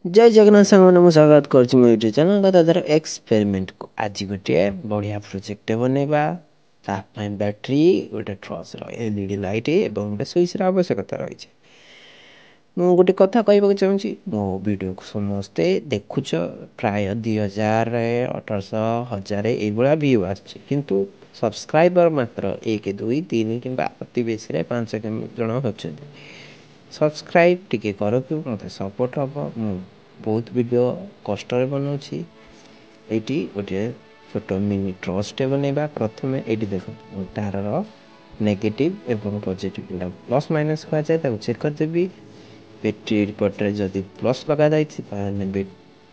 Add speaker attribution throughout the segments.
Speaker 1: जय जगन्नाथ सामने ମୁଁ ସ୍ୱାଗତ କରୁଛି ମୋ ୟୁଟ୍ୟୁବ୍ ଚ୍ୟାନେଲ୍ ଦାଦାର ଏକ୍ସପେରିମେଣ୍ଟକୁ। ଆଜି ଗୋଟିଏ ବଢ଼ିଆ ପ୍ରୋଜେକ୍ଟ ବନେଇବା। ତା ପାଇଁ ବ୍ୟାଟେରୀ, ଗୋଟେ ଟ୍ରଚର, LED ଲାଇଟ୍ ଏବଂ ଗୋଟେ ସୁଇଚ୍ର ଆବଶ୍ୟକତା ରହିଛି। ମୁଁ ଗୋଟେ କଥା କହିବାକୁ ଚାହୁଁଛି, ମୋ ଭିଡ଼ିଓକୁ ସମସ୍ତେ ଦେଖୁଛ, ପ୍ରାୟ 2000, 1800, 1000 ଏଇଭଳିଆ ଭିୟୁ ଆସୁଛି, କିନ୍ତୁ ସବସ୍କ୍ରାଇବର ମାତ୍ର 1, 2, 3 କିମ୍ବା ଅତି ବେଶୀରେ 5 ଜଣ ଅଛନ୍ତି। ସବସ୍କ୍ରାଇବ୍ ଟିକେ କରନ୍ତୁ, ମୋତେ ସପୋର୍ଟ ହେବ। ମୁଁ ବହୁତ ଭିଡ଼ିଓ କଷ୍ଟରେ ବନାଉଛି। ଏଇଠି ଗୋଟିଏ ଛୋଟ ମିନି ଟ୍ରଚଟେ ବନେଇବା। ପ୍ରଥମେ ଏଇଠି ଦେଖନ୍ତୁ, ତାରର ନେଗେଟିଭ୍ ଏବଂ ପଜିଟିଭ୍ ପ୍ଲସ୍ ମାଇନସ୍ କୁହାଯାଏ, ତାକୁ ଚେକ୍ କରିଦେବି। ବ୍ୟାଟେରୀ ପଟରେ ଯଦି ପ୍ଲସ୍ ଲଗାଯାଇଛି ତାହେଲେ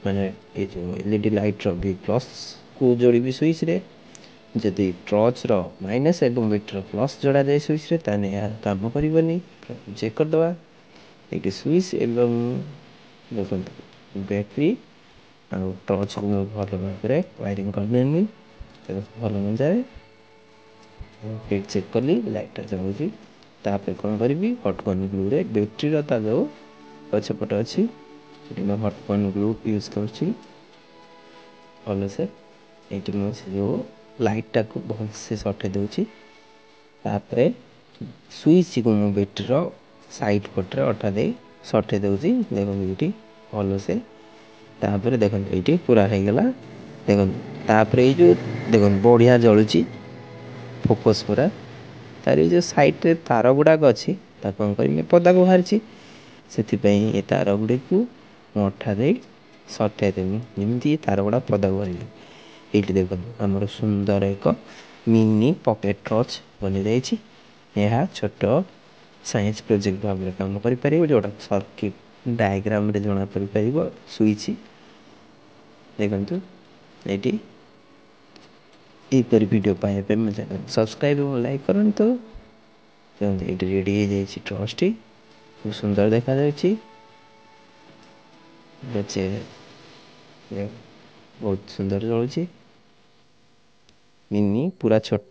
Speaker 1: ମାନେ ଏ ଯେଉଁ LED ଲାଇଟ୍ର ବି ପ୍ଲସ୍କୁ ଯୋଡ଼ିବି ସୁଇଚ୍ରେ। ଯଦି ଟ୍ରଚର ମାଇନସ୍ ଏବଂ ବ୍ୟାଟେରୀର ପ୍ଲସ୍ ଯୋଡ଼ାଯାଏ ସୁଇଚ୍ରେ, ତାହେଲେ ଏହା କାମ କରିବନି। ଚେକ୍ କରିଦେବା। ଏଇଠି ସୁଇଚ୍ ଏବଂ ଦେଖନ୍ତୁ ବ୍ୟାଟେରୀ ଆଉ ଟର୍ଚ୍ଚକୁ ମୁଁ ଭଲ ଭାବରେ ୱାରିଂ କରିଦେଲି, ଭଲ ଅନୁଯାୟୀ ଚେକ୍ କଲି, ଲାଇଟ୍ଟା ଜଳୁଛି। ତାପରେ କ'ଣ କରିବି, ହଟ୍‌ଗନ୍ ଗ୍ଲୁରେ ବ୍ୟାଟେରୀର ତା ଯେଉଁ ପଛପଟ ଅଛି ସେଠି ମୁଁ ହଟ୍‌ଗନ୍ ଗ୍ଲୁ ୟୁଜ୍ କରୁଛି ଭଲସେ। ଏଇଠି ମୁଁ ସେ ଯେଉଁ ଲାଇଟ୍‌ଟାକୁ ଭଲସେ ସଠେଇ ଦେଉଛି। ତାପରେ ସୁଇଚ୍‌କୁ ମୁଁ ବ୍ୟାଟେରୀର ସାଇଡ଼୍ ପଟରେ ଅଠା ଦେଇ ସଠେଇ ଦେଉଛି। ଦେଖନ୍ତୁ ଏଇଠି ଭଲସେ। ତାପରେ ଦେଖନ୍ତୁ ଏଇଠି ପୁରା ହେଇଗଲା। ଦେଖନ୍ତୁ ତାପରେ ଏଇ ଯେଉଁ ଦେଖନ୍ତୁ ବଢ଼ିଆ ଜଳୁଛି, ଫୋକସ୍ ପୁରା। ତାର ଏଇ ଯେଉଁ ସାଇଡ଼୍ରେ ତାର ଗୁଡ଼ାକ ଅଛି, ତାକୁ କ'ଣ କରିବି, ପଦାକୁ ବାହାରିଛି। ସେଥିପାଇଁ ଏ ତାର ଗୁଡ଼ିକୁ ମୁଁ ଅଠା ଦେଇ ସଠେଇ ଦେବି, ଯେମିତି ତାର ଗୁଡ଼ା ପଦାକୁ ବାହାରିବ। ଏଇଠି ଦେଖନ୍ତୁ ଆମର ସୁନ୍ଦର ଏକ ମିନି ପକେଟ୍ ଟର୍ଚ୍ଚ ବନିଯାଇଛି। ଏହା ଛୋଟ ସାଇନ୍ସ ପ୍ରୋଜେକ୍ଟ ଭାବରେ କାମ କରିପାରିବ, ଯେଉଁଟା ସର୍କିଟ୍ ଡାଇଗ୍ରାମରେ ଜଣାପଡ଼ିପାରିବ। ସୁଇଚ୍ ଦେଖନ୍ତୁ ଏଇଠି। ଏହିପରି ଭିଡ଼ିଓ ପାଇବା ପାଇଁ ମୋ ଚ୍ୟାନେଲ୍ ସବସ୍କ୍ରାଇବ୍ ଏବଂ ଲାଇକ୍ କରନ୍ତୁ। ଦେଖନ୍ତୁ ଏଇଠି ରେଡ଼ି ହେଇଯାଇଛି ଟର୍ଚ୍ଚଟି, ଖୁବ୍ ସୁନ୍ଦର ଦେଖାଯାଉଛି। ବହୁତ ସୁନ୍ଦର ଜଳୁଛି। ମିନି ପୁରା ଛୋଟ।